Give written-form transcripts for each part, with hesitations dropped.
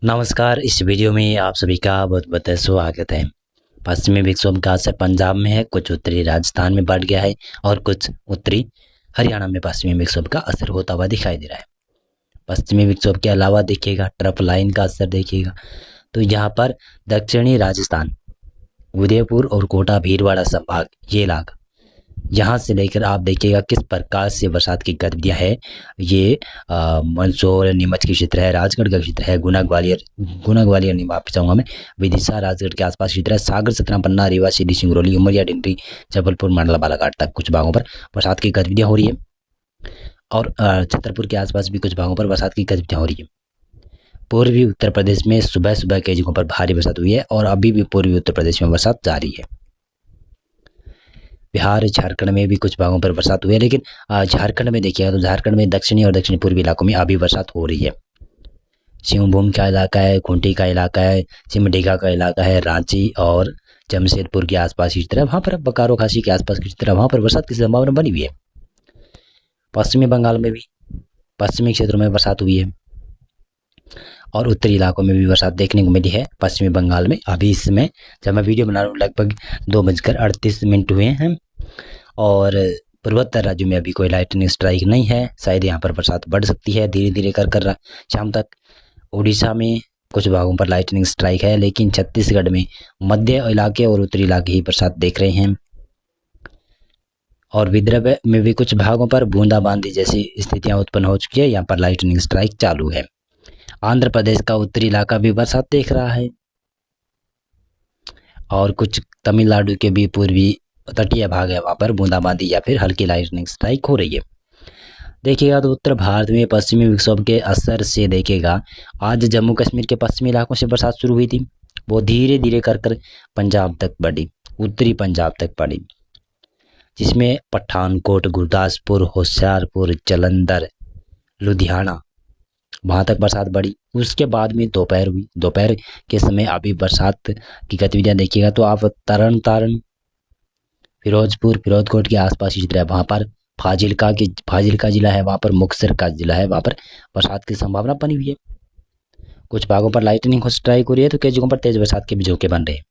नमस्कार। इस वीडियो में आप सभी का बहुत बहुत स्वागत है। पश्चिमी विक्षोभ का असर पंजाब में है, कुछ उत्तरी राजस्थान में बढ़ गया है और कुछ उत्तरी हरियाणा में पश्चिमी विक्षोभ का असर होता हुआ दिखाई दे रहा है। पश्चिमी विक्षोभ के अलावा देखिएगा ट्रफ लाइन का असर देखिएगा, तो यहाँ पर दक्षिणी राजस्थान, उदयपुर और कोटा भीलवाड़ा संभाग, ये इलाका, यहाँ से लेकर आप देखिएगा किस प्रकार से बरसात की गतिविधियाँ है। ये मंदसौर नीमच की क्षेत्र है, राजगढ़ का क्षेत्र है, गुना ग्वालियर नहीं माफी चाहूँगा मैं, विदिशा राजगढ़ के आसपास क्षेत्र है, सागर सतना पन्ना रीवा सीधी सिंगरौली उमरिया डिंडरी जबलपुर मंडला बालाघाट तक कुछ भागों पर बरसात की गतिविधियाँ हो रही है। और छतरपुर के आसपास भी कुछ भागों पर बरसात की गतिविधियाँ हो रही है। पूर्वी उत्तर प्रदेश में सुबह सुबह कई जगहों पर भारी बरसात हुई है और अभी भी पूर्वी उत्तर प्रदेश में बरसात जारी है। बिहार झारखंड में भी कुछ भागों पर बरसात हुई है, लेकिन झारखंड में देखिएगा तो झारखंड में दक्षिणी और दक्षिणी पूर्वी इलाकों में अभी बरसात हो रही है। सिंहभूम का इलाका है, खूंटी का इलाका है, सिमडेगा का इलाका है, रांची और जमशेदपुर के आसपास की तरह वहाँ पर बोकारो खासी के आसपास की तरह वहाँ पर बरसात की संभावना बनी हुई है। पश्चिमी बंगाल में भी पश्चिमी क्षेत्रों में बरसात हुई है और उत्तरी इलाकों में भी बरसात देखने को मिली है। पश्चिमी बंगाल में अभी इस समय जब मैं वीडियो बना रहा हूँ लगभग 2:38 हुए हैं और पूर्वोत्तर राज्यों में अभी कोई लाइटनिंग स्ट्राइक नहीं है। शायद यहाँ पर बरसात बढ़ सकती है धीरे धीरे कर शाम तक। उड़ीसा में कुछ भागों पर लाइटनिंग स्ट्राइक है, लेकिन छत्तीसगढ़ में मध्य इलाके और उत्तरी इलाके ही बरसात देख रहे हैं। और विदर्भ में भी कुछ भागों पर बूंदाबांदी जैसी स्थितियां उत्पन्न हो चुकी है, यहाँ पर लाइटनिंग स्ट्राइक चालू है। आंध्र प्रदेश का उत्तरी इलाका भी बरसात देख रहा है और कुछ तमिलनाडु के भी पूर्वी तटीय भाग है, वहाँ पर बूंदाबांदी या फिर हल्की लाइटनिंग स्ट्राइक हो रही है। देखिएगा तो उत्तर भारत में पश्चिमी विक्षोभ के असर से देखिएगा आज जम्मू कश्मीर के पश्चिमी इलाकों से बरसात शुरू हुई थी, वो धीरे धीरे कर पंजाब तक बढ़ी, उत्तरी पंजाब तक बढ़ी, जिसमें पठानकोट, गुरदासपुर, होशियारपुर, जालंधर, लुधियाना, वहाँ तक बरसात बढ़ी। उसके बाद में दोपहर हुई। दोपहर के समय अभी बरसात की गतिविधियाँ देखिएगा तो आप तरन तारण, फिरोजकोट के आसपास की क्षेत्र है, वहाँ पर फाजिल्का जिला है, वहाँ पर मुक्तसर का जिला है, वहाँ पर बरसात की संभावना बनी हुई है। कुछ भागों पर लाइटनिंग स्ट्राइक हो रही है तो कई जगहों पर तेज बरसात के भी झोंके बन रहे हैं।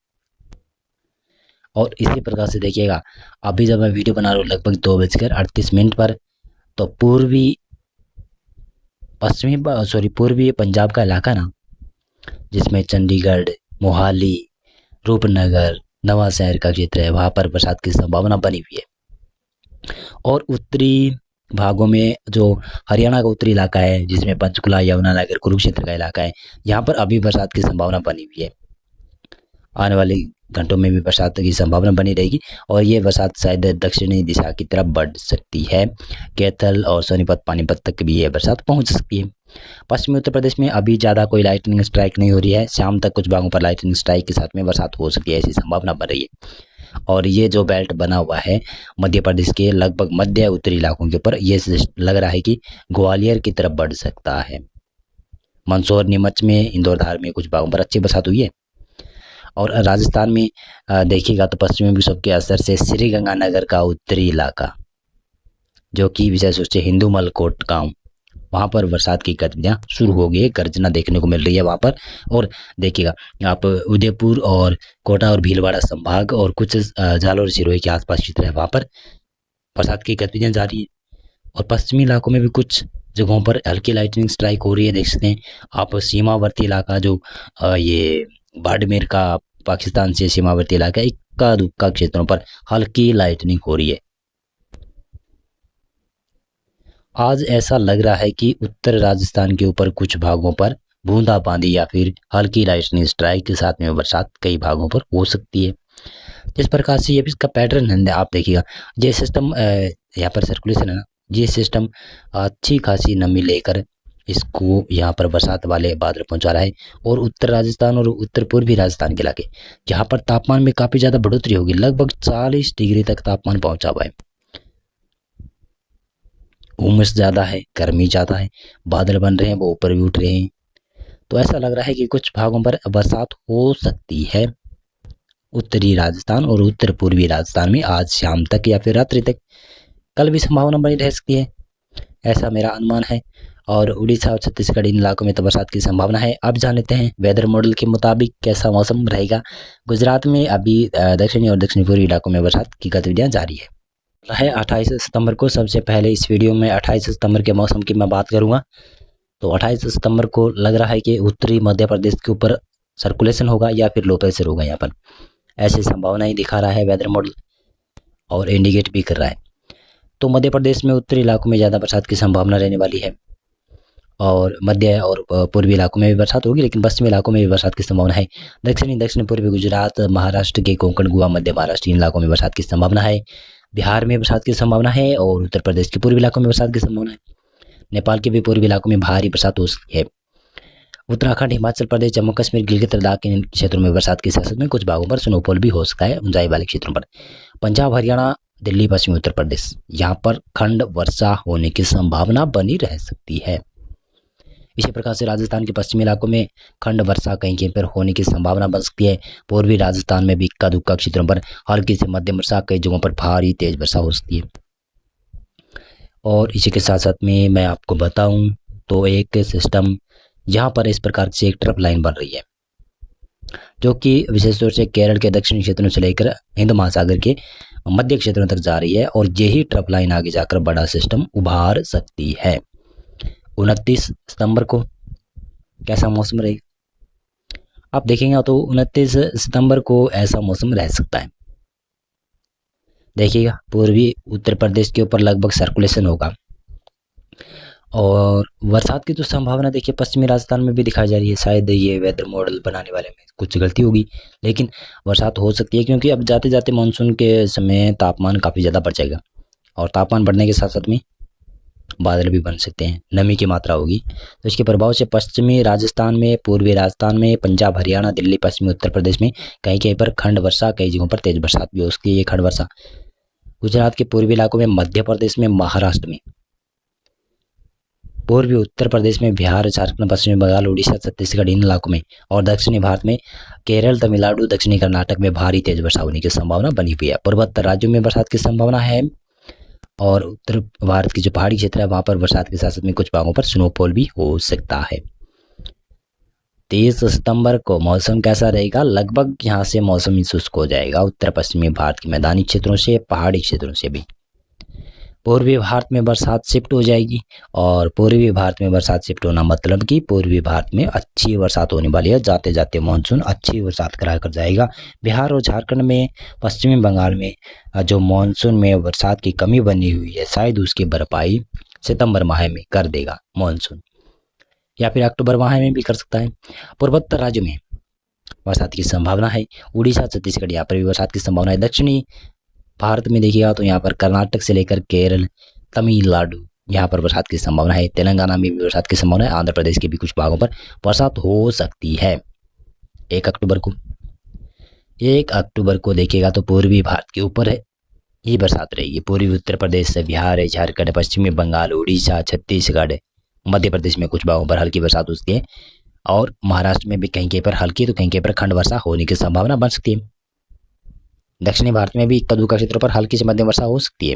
और इसी प्रकार से देखिएगा अभी जब मैं वीडियो बना रहा हूँ लगभग 2:38 पर, तो पूर्वी पंजाब का इलाका ना, जिसमें चंडीगढ़, मोहाली, रूपनगर, नवांशहर का क्षेत्र है, वहाँ पर बरसात की संभावना बनी हुई है। और उत्तरी भागों में जो हरियाणा का उत्तरी इलाका है, जिसमें पंचकुला, यमुनानगर, कुरुक्षेत्र का इलाका है, यहाँ पर अभी बरसात की संभावना बनी हुई है। आने वाले घंटों में भी बरसात की संभावना बनी रहेगी और ये बरसात शायद दक्षिणी दिशा की तरफ बढ़ सकती है। कैथल और सोनीपत, पानीपत तक भी ये बरसात पहुंच सकती है। पश्चिमी उत्तर प्रदेश में अभी ज़्यादा कोई लाइटनिंग स्ट्राइक नहीं हो रही है, शाम तक कुछ भागों पर लाइटनिंग स्ट्राइक के साथ में बरसात हो सकती है, ऐसी संभावना बन रही है। और ये जो बेल्ट बना हुआ है मध्य प्रदेश के लगभग मध्य उत्तरी इलाकों के ऊपर, ये लग रहा है कि ग्वालियर की तरफ बढ़ सकता है। मंदसौर, नीमच में, इंदौर, धार में कुछ भागों पर अच्छी बरसात हुई है। और राजस्थान में देखिएगा तो पश्चिमी विक्षोभ के असर से श्रीगंगानगर का उत्तरी इलाका, जो कि विशेष रूप से हिंदूमल कोट गांव, वहाँ पर बरसात की गतिविधियाँ शुरू हो गई है, गर्जना देखने को मिल रही है वहाँ पर। और देखिएगा आप उदयपुर और कोटा और भीलवाड़ा संभाग और कुछ जालौर सिरोही के आसपास क्षेत्र है, वहाँ पर बरसात की गतिविधियाँ जारी है। और पश्चिमी इलाकों में भी कुछ जगहों पर हल्की लाइटनिंग स्ट्राइक हो रही है, देख सकते हैं आप। सीमावर्ती इलाका जो ये बाड़मेर का पाकिस्तान से सीमावर्ती इलाका, इक्का दुक्का क्षेत्रों पर हल्की लाइटनिंग हो रही है। आज ऐसा लग रहा है कि उत्तर राजस्थान के ऊपर कुछ भागों पर बूंदाबांदी या फिर हल्की लाइटनिंग स्ट्राइक के साथ में बरसात कई भागों पर हो सकती है। जिस प्रकार से ये भी इसका पैटर्न है, आप देखिएगा ये सिस्टम यहाँ पर सर्कुलेशन है ना, ये सिस्टम अच्छी खासी नमी लेकर इसको यहाँ पर बरसात वाले बादल पहुँचा रहा है। और उत्तर राजस्थान और उत्तर पूर्वी राजस्थान के इलाके, यहाँ पर तापमान में काफ़ी ज़्यादा बढ़ोतरी होगी, लगभग 40 डिग्री तक तापमान पहुँचा हुआ है। उमस ज़्यादा है, गर्मी ज़्यादा है, बादल बन रहे हैं, वो ऊपर भी उठ रहे हैं, तो ऐसा लग रहा है कि कुछ भागों पर बरसात हो सकती है उत्तरी राजस्थान और उत्तर पूर्वी राजस्थान में आज शाम तक या फिर रात्रि तक। कल भी संभावना बनी रह सकती है, ऐसा मेरा अनुमान है। और उड़ीसा और छत्तीसगढ़ इन इलाकों में तो बरसात की संभावना है। अब जान लेते हैं वेदर मॉडल के मुताबिक कैसा मौसम रहेगा। गुजरात में अभी दक्षिणी और दक्षिण पूर्वी इलाकों में बरसात की गतिविधियां जारी है 28 सितंबर को। सबसे पहले इस वीडियो में 28 सितंबर के मौसम की मैं बात करूंगा। तो 28 सितंबर को लग रहा है कि उत्तरी मध्य प्रदेश के ऊपर सर्कुलेशन होगा या फिर लो प्रेशर होगा। यहाँ पर ऐसी संभावना ही दिखा रहा है वेदर मॉडल और इंडिकेट भी कर रहा है। तो मध्य प्रदेश में उत्तरी इलाकों में ज़्यादा बरसात की संभावना रहने वाली है और मध्य और पूर्वी इलाकों में भी बरसात होगी, लेकिन पश्चिमी इलाकों में भी बरसात की संभावना है। दक्षिण पूर्वी गुजरात, महाराष्ट्र के कोंकण, गोवा, मध्य महाराष्ट्र इन इलाकों में बरसात की संभावना है। बिहार में बरसात की संभावना है और उत्तर प्रदेश के पूर्वी इलाकों में बरसात की संभावना है। नेपाल के भी पूर्वी इलाकों में भारी बरसात हो सकती है। उत्तराखंड, हिमाचल प्रदेश, जम्मू कश्मीर, गिलगित लद्दाख के क्षेत्रों में बरसात के साथ में कुछ भागों पर स्नोफॉल भी हो सकता है ऊंचाई वाले क्षेत्रों पर। पंजाब, हरियाणा, दिल्ली, पश्चिमी उत्तर प्रदेश यहाँ पर खंड वर्षा होने की संभावना बनी रह सकती है। इसी प्रकार से राजस्थान के पश्चिमी इलाकों में खंड वर्षा कहीं कहीं पर होने की संभावना बन सकती है। पूर्वी राजस्थान में भी इक्का दुक्का क्षेत्रों पर हल्की से मध्यम वर्षा, कई जगहों पर भारी तेज वर्षा हो सकती है। और इसी के साथ साथ में मैं आपको बताऊं तो एक सिस्टम यहाँ पर इस प्रकार से एक ट्रफ लाइन बन रही है, जो कि विशेष तौर से केरल के दक्षिणी क्षेत्रों से लेकर हिंद महासागर के मध्य क्षेत्रों तक जा रही है और यही ट्रफ लाइन आगे जाकर बड़ा सिस्टम उभार सकती है। 29 सितंबर को कैसा मौसम रहेगा आप देखेंगे तो 29 सितंबर को ऐसा मौसम रह सकता है। देखिएगा पूर्वी उत्तर प्रदेश के ऊपर लगभग सर्कुलेशन होगा और बरसात की तो संभावना देखिए पश्चिमी राजस्थान में भी दिखाई जा रही है। शायद ये वेदर मॉडल बनाने वाले में कुछ गलती होगी, लेकिन बरसात हो सकती है क्योंकि अब जाते जाते मानसून के समय तापमान काफ़ी ज़्यादा बढ़ जाएगा और तापमान बढ़ने के साथ साथ में बादल भी बन सकते हैं, नमी की मात्रा होगी। तो इसके प्रभाव से पश्चिमी राजस्थान में, पूर्वी राजस्थान में, पंजाब, हरियाणा, दिल्ली, पश्चिमी उत्तर प्रदेश में कहीं कहीं पर खंड वर्षा, कई जगहों पर तेज बरसात भी हो सकती है। ये खंड वर्षा गुजरात के पूर्वी इलाकों में, मध्य प्रदेश में, महाराष्ट्र में, पूर्वी उत्तर प्रदेश में, बिहार, झारखंड, पश्चिमी बंगाल, उड़ीसा, छत्तीसगढ़ इन इलाकों में और दक्षिणी भारत में केरल, तमिलनाडु, दक्षिणी कर्नाटक में भारी तेज वर्षा होने की संभावना बनी हुई है। पूर्वोत्तर राज्यों में बरसात की संभावना है और उत्तर भारत की जो पहाड़ी क्षेत्र है वहां पर बरसात के साथ साथ में कुछ भागों पर स्नोफॉल भी हो सकता है। 30 सितंबर को मौसम कैसा रहेगा? लगभग यहाँ से मौसम शुष्क हो जाएगा उत्तर पश्चिमी भारत के मैदानी क्षेत्रों से, पहाड़ी क्षेत्रों से भी। पूर्वी भारत में बरसात शिफ्ट हो जाएगी और पूर्वी भारत में बरसात शिफ्ट होना मतलब कि पूर्वी भारत में अच्छी बरसात होने वाली है। जाते जाते मानसून अच्छी बरसात करा कर जाएगा। बिहार और झारखंड में, पश्चिमी बंगाल में जो मानसून में बरसात की कमी बनी हुई है शायद उसकी भरपाई सितंबर माह में कर देगा मानसून, या फिर अक्टूबर माह में भी कर सकता है। पूर्वोत्तर राज्यों में बरसात की संभावना है। उड़ीसा, छत्तीसगढ़ यहाँ पर भी बरसात की संभावना है। दक्षिणी भारत में देखिएगा तो यहाँ पर कर्नाटक से लेकर केरल, तमिलनाडु यहाँ पर बरसात की संभावना है। तेलंगाना में भी बरसात की संभावना है। आंध्र प्रदेश के भी कुछ भागों पर बरसात हो सकती है। 1 अक्टूबर को देखिएगा तो पूर्वी भारत के ऊपर है ये बरसात रहेगी। पूर्वी उत्तर प्रदेश से बिहार, झारखंड, पश्चिमी बंगाल, उड़ीसा, छत्तीसगढ़, मध्य प्रदेश में कुछ भागों पर हल्की बरसात हो सकती है और महाराष्ट्र में भी कहीं कहीं पर हल्की तो कहीं कहीं पर खंड वर्षा होने की संभावना बन सकती है। दक्षिणी भारत में भी इक्का दुक्का क्षेत्रों पर हल्की से मध्यम वर्षा हो सकती है।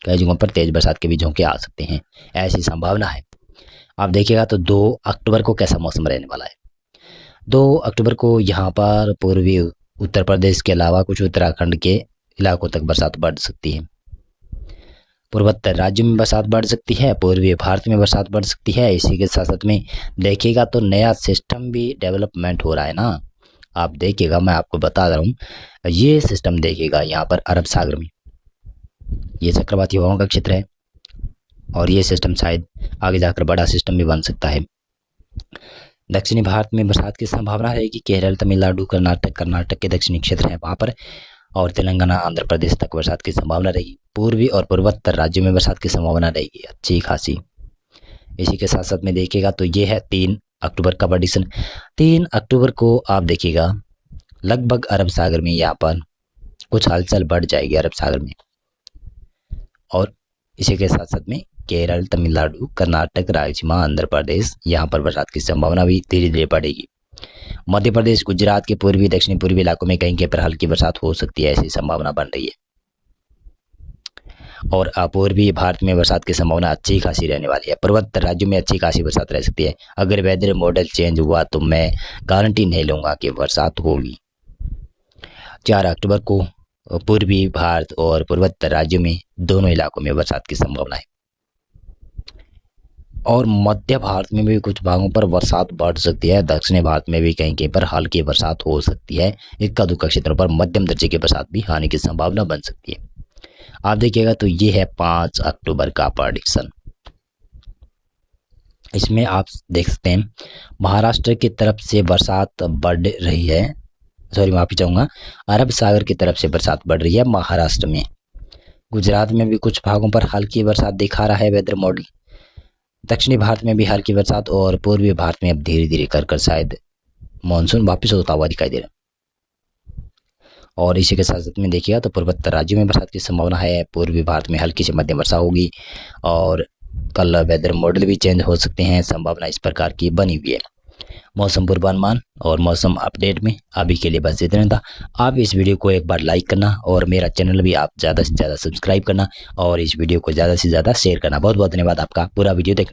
कई जगहों पर तेज बरसात के भी झोंके आ सकते हैं, ऐसी संभावना है। आप देखिएगा तो 2 अक्टूबर को कैसा मौसम रहने वाला है। 2 अक्टूबर को यहाँ पर पूर्वी उत्तर प्रदेश के अलावा कुछ उत्तराखंड के इलाकों तक बरसात बढ़ सकती है। पूर्वोत्तर राज्यों में बरसात बढ़ सकती है, पूर्वी भारत में बरसात बढ़ सकती है। इसी के साथ साथ में देखिएगा तो नया सिस्टम भी डेवलपमेंट हो रहा है ना। आप देखिएगा, मैं आपको बता रहा हूँ, ये सिस्टम देखिएगा यहाँ पर अरब सागर में ये चक्रवाती हवाओं का क्षेत्र है और ये सिस्टम शायद आगे जाकर बड़ा सिस्टम भी बन सकता है। दक्षिणी भारत में बरसात की संभावना रहेगी। केरल, तमिलनाडु, कर्नाटक के दक्षिणी क्षेत्र है वहाँ पर और तेलंगाना, आंध्र प्रदेश तक बरसात की संभावना रहेगी। पूर्वी और पूर्वोत्तर राज्यों में बरसात की संभावना रहेगी अच्छी खासी। इसी के साथ साथ में देखिएगा तो ये है 3 अक्टूबर का प्रेडिक्शन। 3 अक्टूबर को आप देखिएगा लगभग अरब सागर में यहाँ पर कुछ हलचल बढ़ जाएगी अरब सागर में और इसी के साथ साथ में केरल, तमिलनाडु, कर्नाटक, रायलसीमा, आंध्र प्रदेश यहाँ पर बरसात की संभावना भी धीरे धीरे बढ़ेगी। मध्य प्रदेश, गुजरात के पूर्वी, दक्षिणी पूर्वी इलाकों में कहीं कहीं पर हल्की बरसात हो सकती है, ऐसी संभावना बन रही है। और पूर्वी भारत में बरसात की संभावना अच्छी खासी रहने वाली है। पर्वत राज्यों में अच्छी खासी बरसात रह सकती है। अगर वेदर मॉडल चेंज हुआ तो मैं गारंटी नहीं लूँगा कि बरसात होगी। 4 अक्टूबर को पूर्वी भारत और पूर्वोत्तर राज्यों में दोनों इलाकों में बरसात की संभावना है। और मध्य भारत में भी कुछ भागों पर बरसात बढ़ सकती है। दक्षिणी भारत में भी कहीं कहीं पर हल्की बरसात हो सकती है। इक्का दुक्का क्षेत्रों पर मध्यम दर्जे की बरसात भी आने की संभावना बन सकती है। आप देखिएगा तो ये है 5 अक्टूबर का प्रेडिक्शन। इसमें आप देख सकते हैं महाराष्ट्र की तरफ से बरसात बढ़ रही है। सॉरी, माफी चाहूँगा, अरब सागर की तरफ से बरसात बढ़ रही है महाराष्ट्र में। गुजरात में भी कुछ भागों पर हल्की बरसात दिखा रहा है वेदर मॉडल। दक्षिणी भारत में भी हल्की बरसात और पूर्वी भारत में अब धीरे धीरे कर शायद मानसून वापस होता हुआ दिखाई दे रहा है। और इसी के साथ साथ में देखिएगा तो पूर्वोत्तर राज्यों में बरसात की संभावना है। पूर्वी भारत में हल्की से मध्यम वर्षा होगी और कल वेदर मॉडल भी चेंज हो सकते हैं। संभावना इस प्रकार की बनी हुई है। मौसम पूर्वानुमान और मौसम अपडेट में अभी के लिए बस इतना था। आप इस वीडियो को एक बार लाइक करना और मेरा चैनल भी आप ज़्यादा से ज़्यादा सब्सक्राइब करना और इस वीडियो को ज़्यादा से ज़्यादा शेयर करना। बहुत बहुत धन्यवाद आपका पूरा वीडियो देखने।